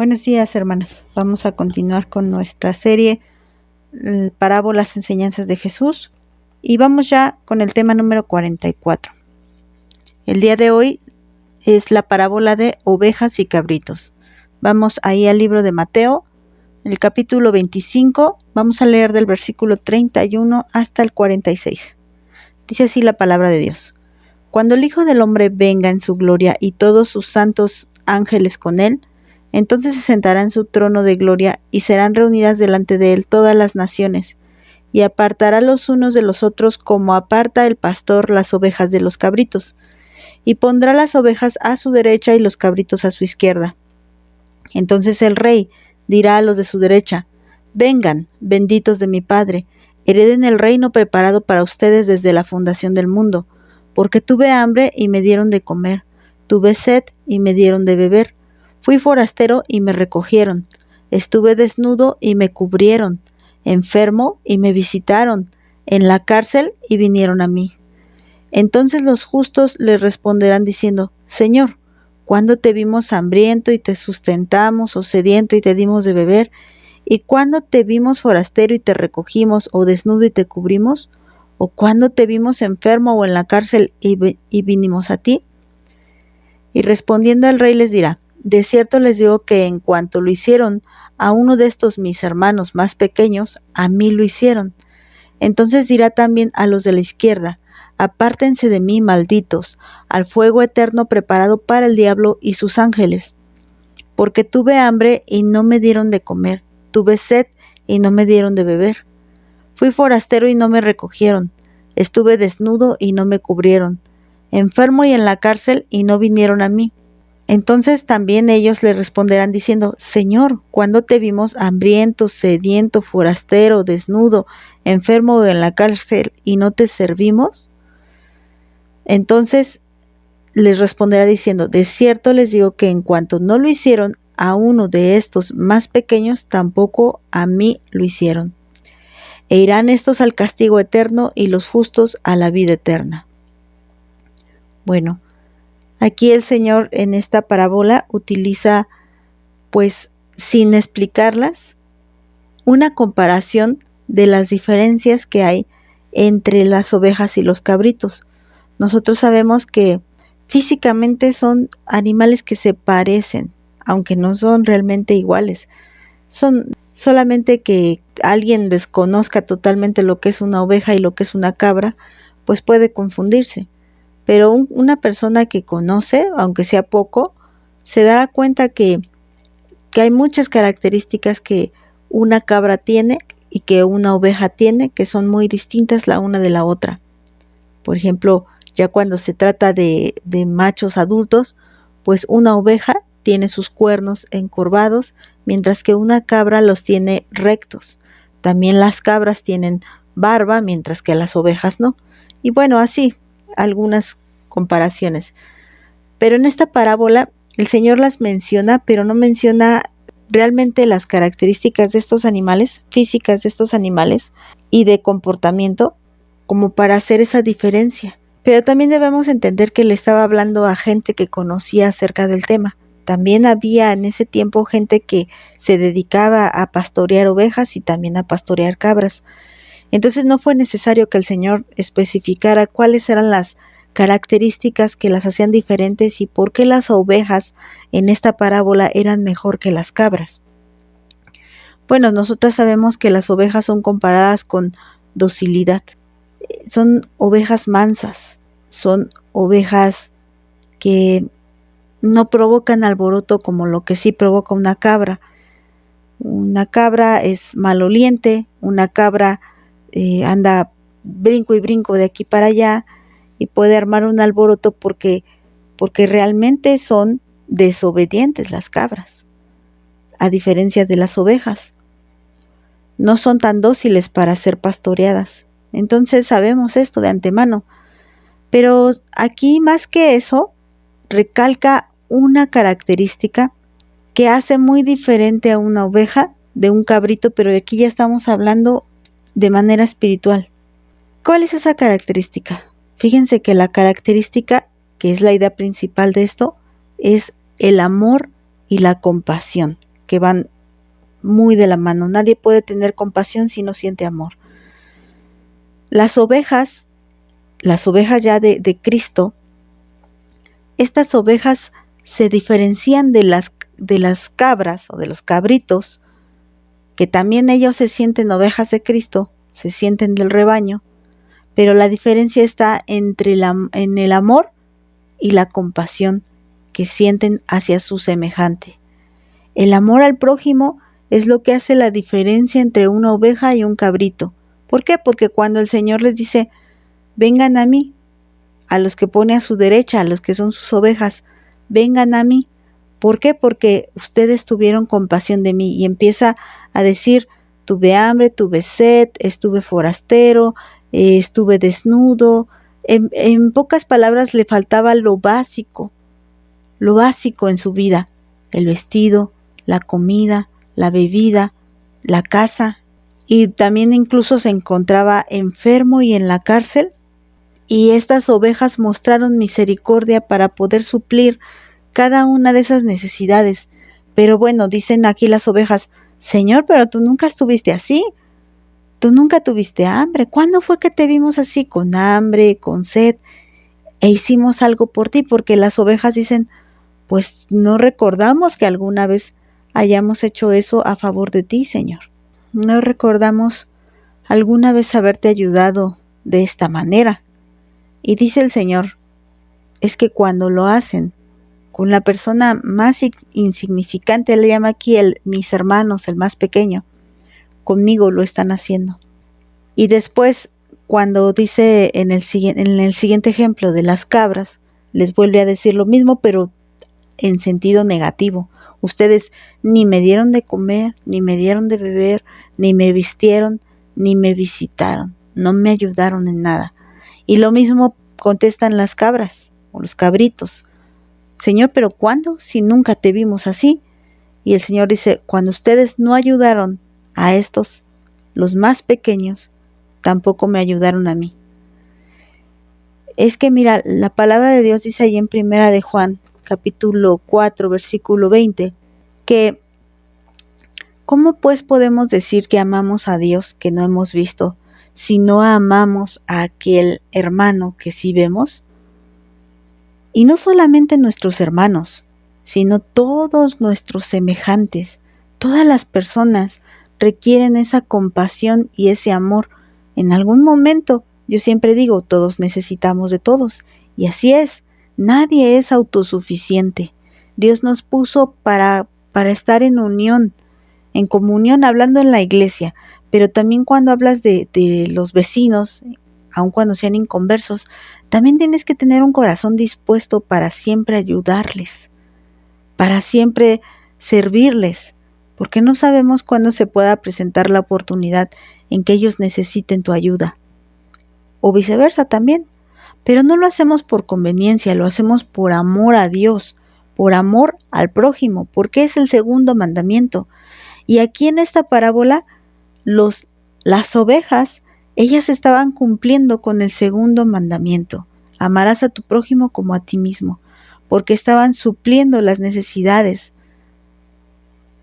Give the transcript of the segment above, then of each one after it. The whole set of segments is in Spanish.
Buenos días, hermanos. Vamos a continuar con nuestra serie Parábolas, enseñanzas de Jesús, y vamos ya con el tema número 44. El día de hoy es la parábola de ovejas y cabritos. Vamos ahí al libro de Mateo, el capítulo 25, vamos a leer del versículo 31 hasta el 46. Dice así la palabra de Dios. Cuando el Hijo del Hombre venga en su gloria y todos sus santos ángeles con él, entonces se sentará en su trono de gloria y serán reunidas delante de él todas las naciones, y apartará los unos de los otros como aparta el pastor las ovejas de los cabritos, y pondrá las ovejas a su derecha y los cabritos a su izquierda. Entonces el rey dirá a los de su derecha: vengan, benditos de mi Padre, hereden el reino preparado para ustedes desde la fundación del mundo, porque tuve hambre y me dieron de comer, tuve sed y me dieron de beber. Fui forastero y me recogieron, estuve desnudo y me cubrieron, enfermo y me visitaron, en la cárcel y vinieron a mí. Entonces los justos le responderán diciendo: Señor, ¿cuándo te vimos hambriento y te sustentamos, o sediento y te dimos de beber? ¿Y cuándo te vimos forastero y te recogimos, o desnudo y te cubrimos? ¿O cuándo te vimos enfermo o en la cárcel y vinimos a ti? Y respondiendo el rey les dirá: de cierto les digo que en cuanto lo hicieron a uno de estos mis hermanos más pequeños, a mí lo hicieron. Entonces dirá también a los de la izquierda: apártense de mí, malditos, al fuego eterno preparado para el diablo y sus ángeles. Porque tuve hambre y no me dieron de comer, tuve sed y no me dieron de beber. Fui forastero y no me recogieron, estuve desnudo y no me cubrieron, enfermo y en la cárcel y no vinieron a mí. Entonces también ellos le responderán diciendo: Señor, ¿cuándo te vimos hambriento, sediento, forastero, desnudo, enfermo o en la cárcel y no te servimos? Entonces les responderá diciendo: de cierto les digo que en cuanto no lo hicieron a uno de estos más pequeños, tampoco a mí lo hicieron. E irán estos al castigo eterno y los justos a la vida eterna. Bueno, aquí el Señor en esta parábola utiliza, pues sin explicarlas, una comparación de las diferencias que hay entre las ovejas y los cabritos. Nosotros sabemos que físicamente son animales que se parecen, aunque no son realmente iguales. Son solamente que alguien desconozca totalmente lo que es una oveja y lo que es una cabra, pues puede confundirse. Pero una persona que conoce, aunque sea poco, se dará cuenta que hay muchas características que una cabra tiene y que una oveja tiene, que son muy distintas la una de la otra. Por ejemplo, ya cuando se trata de machos adultos, pues una oveja tiene sus cuernos encorvados, mientras que una cabra los tiene rectos. También las cabras tienen barba, mientras que las ovejas no. Y bueno, así, algunas comparaciones. Pero en esta parábola el Señor las menciona, pero no menciona realmente las características de estos animales, físicas de estos animales y de comportamiento, como para hacer esa diferencia. Pero también debemos entender que le estaba hablando a gente que conocía acerca del tema. También había en ese tiempo gente que se dedicaba a pastorear ovejas y también a pastorear cabras. Entonces no fue necesario que el Señor especificara cuáles eran las características que las hacían diferentes y por qué las ovejas en esta parábola eran mejor que las cabras. Bueno, nosotras sabemos que las ovejas son comparadas con docilidad. Son ovejas mansas, son ovejas que no provocan alboroto como lo que sí provoca una cabra. Una cabra es maloliente, una cabra anda brinco y brinco de aquí para allá y puede armar un alboroto porque realmente son desobedientes las cabras, a diferencia de las ovejas. No son tan dóciles para ser pastoreadas. Entonces sabemos esto de antemano. Pero aquí más que eso, recalca una característica que hace muy diferente a una oveja de un cabrito, pero aquí ya estamos hablando de manera espiritual. ¿Cuál es esa característica? Fíjense que la característica, que es la idea principal de esto, es el amor y la compasión. que van muy de la mano. Nadie puede tener compasión si no siente amor. Las ovejas ya de Cristo, estas ovejas se diferencian de las cabras o de los cabritos, que también ellos se sienten ovejas de Cristo, se sienten del rebaño, pero la diferencia está en el amor y la compasión que sienten hacia su semejante. El amor al prójimo es lo que hace la diferencia entre una oveja y un cabrito. ¿Por qué? Porque cuando el Señor les dice, vengan a mí, a los que pone a su derecha, a los que son sus ovejas, vengan a mí. ¿Por qué? Porque ustedes tuvieron compasión de mí, y empieza a decir, tuve hambre, tuve sed, estuve forastero, estuve desnudo. En pocas palabras, le faltaba lo básico en su vida: el vestido, la comida, la bebida, la casa, y también incluso se encontraba enfermo y en la cárcel, y estas ovejas mostraron misericordia para poder suplir cada una de esas necesidades. Pero bueno, dicen aquí las ovejas, Señor, pero tú nunca estuviste así, tú nunca tuviste hambre. ¿Cuándo fue que te vimos así, con hambre, con sed, e hicimos algo por ti? Porque las ovejas dicen, pues no recordamos que alguna vez hayamos hecho eso a favor de ti, Señor. No recordamos alguna vez haberte ayudado de esta manera. Y dice el Señor, es que cuando lo hacen con la persona más insignificante, le llama aquí mis hermanos, el más pequeño, conmigo lo están haciendo. Y después, cuando dice en el siguiente ejemplo de las cabras, les vuelve a decir lo mismo, pero en sentido negativo. Ustedes ni me dieron de comer, ni me dieron de beber, ni me vistieron, ni me visitaron, no me ayudaron en nada. Y lo mismo contestan las cabras o los cabritos. Señor, ¿pero cuándo? Si nunca te vimos así. Y el Señor dice, cuando ustedes no ayudaron a estos, los más pequeños, tampoco me ayudaron a mí. Es que mira, la palabra de Dios dice ahí en Primera de Juan, capítulo 4, versículo 20, que ¿cómo pues podemos decir que amamos a Dios que no hemos visto, si no amamos a aquel hermano que sí vemos? Y no solamente nuestros hermanos, sino todos nuestros semejantes. Todas las personas requieren esa compasión y ese amor. En algún momento, yo siempre digo, todos necesitamos de todos. Y así es, nadie es autosuficiente. Dios nos puso para estar en unión, en comunión, hablando en la iglesia. Pero también cuando hablas de los vecinos, aun cuando sean inconversos, también tienes que tener un corazón dispuesto para siempre ayudarles, para siempre servirles, porque no sabemos cuándo se pueda presentar la oportunidad en que ellos necesiten tu ayuda, o viceversa también. Pero no lo hacemos por conveniencia, lo hacemos por amor a Dios, por amor al prójimo, porque es el segundo mandamiento. Y aquí en esta parábola, las ovejas, ellas estaban cumpliendo con el segundo mandamiento: amarás a tu prójimo como a ti mismo, porque estaban supliendo las necesidades,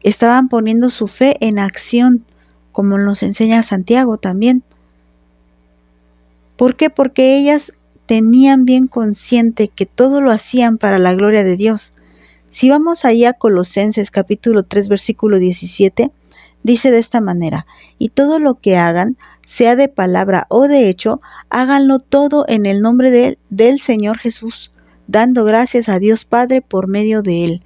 estaban poniendo su fe en acción, como nos enseña Santiago también. ¿Por qué? Porque ellas tenían bien consciente que todo lo hacían para la gloria de Dios. Si vamos ahí a Colosenses capítulo 3 versículo 17, dice de esta manera: y todo lo que hagan, sea de palabra o de hecho, háganlo todo en el nombre del Señor Jesús, dando gracias a Dios Padre por medio de Él.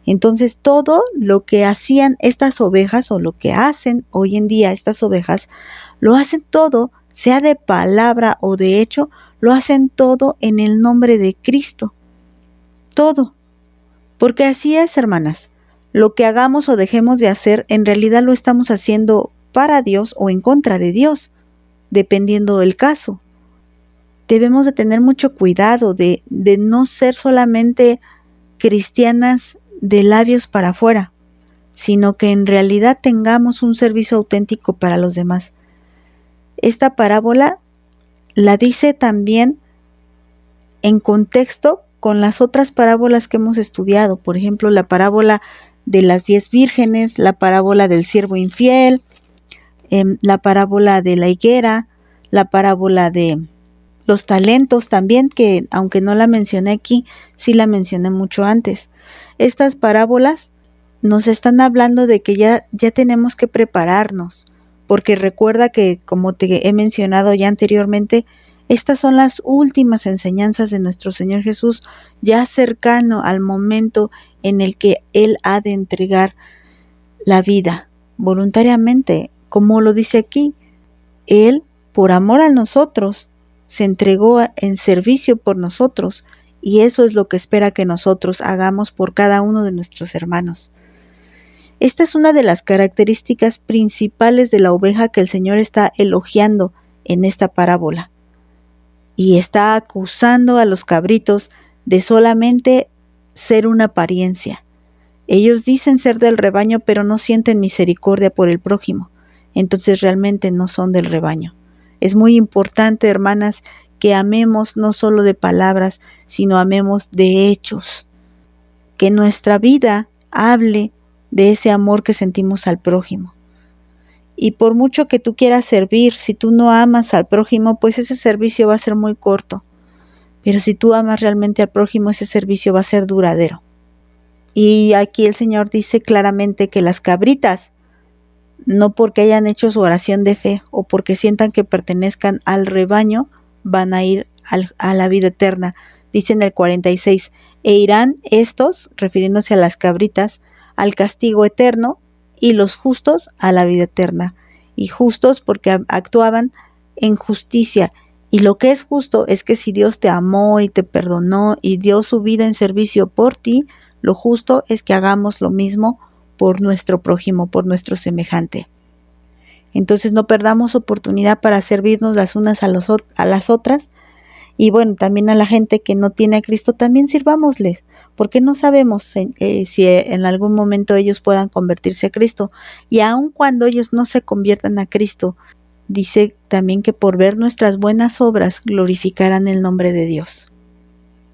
Entonces todo lo que hacían estas ovejas, o lo que hacen hoy en día estas ovejas, lo hacen todo, sea de palabra o de hecho, lo hacen todo en el nombre de Cristo. Todo. Porque así es, hermanas. Lo que hagamos o dejemos de hacer, en realidad lo estamos haciendo para Dios o en contra de Dios, dependiendo del caso. Debemos de tener mucho cuidado de no ser solamente cristianas de labios para afuera, sino que en realidad tengamos un servicio auténtico para los demás. Esta parábola la dice también en contexto con las otras parábolas que hemos estudiado. Por ejemplo, la parábola de las 10 vírgenes, la parábola del siervo infiel, la parábola de la higuera, la parábola de los talentos también, que aunque no la mencioné aquí, sí la mencioné mucho antes. Estas parábolas nos están hablando de que ya tenemos que prepararnos, porque recuerda que, como te he mencionado ya anteriormente, estas son las últimas enseñanzas de nuestro Señor Jesús, ya cercano al momento en el que Él ha de entregar la vida voluntariamente, como lo dice aquí. Él, por amor a nosotros, se entregó en servicio por nosotros, y eso es lo que espera que nosotros hagamos por cada uno de nuestros hermanos. Esta es una de las características principales de la oveja que el Señor está elogiando en esta parábola, y está acusando a los cabritos de solamente ser una apariencia. Ellos dicen ser del rebaño, pero no sienten misericordia por el prójimo, entonces realmente no son del rebaño. Es muy importante, hermanas, que amemos no solo de palabras, sino amemos de hechos. Que nuestra vida hable de ese amor que sentimos al prójimo. Y por mucho que tú quieras servir, si tú no amas al prójimo, pues ese servicio va a ser muy corto. Pero si tú amas realmente al prójimo, ese servicio va a ser duradero. Y aquí el Señor dice claramente que las cabritas, no porque hayan hecho su oración de fe o porque sientan que pertenezcan al rebaño, van a ir a la vida eterna. Dice en el 46, e irán estos, refiriéndose a las cabritas, al castigo eterno, y los justos a la vida eterna. Y justos porque actuaban en justicia. Y lo que es justo es que si Dios te amó y te perdonó y dio su vida en servicio por ti, lo justo es que hagamos lo mismo por nuestro prójimo, por nuestro semejante. Entonces no perdamos oportunidad para servirnos las unas a las otras. Y bueno, también a la gente que no tiene a Cristo, también sirvámosles, porque no sabemos si en algún momento ellos puedan convertirse a Cristo. Y aun cuando ellos no se conviertan a Cristo, dice también que por ver nuestras buenas obras glorificarán el nombre de Dios.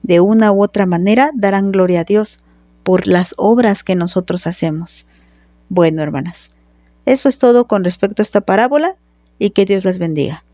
De una u otra manera darán gloria a Dios por las obras que nosotros hacemos. Bueno, hermanas, eso es todo con respecto a esta parábola, y que Dios las bendiga.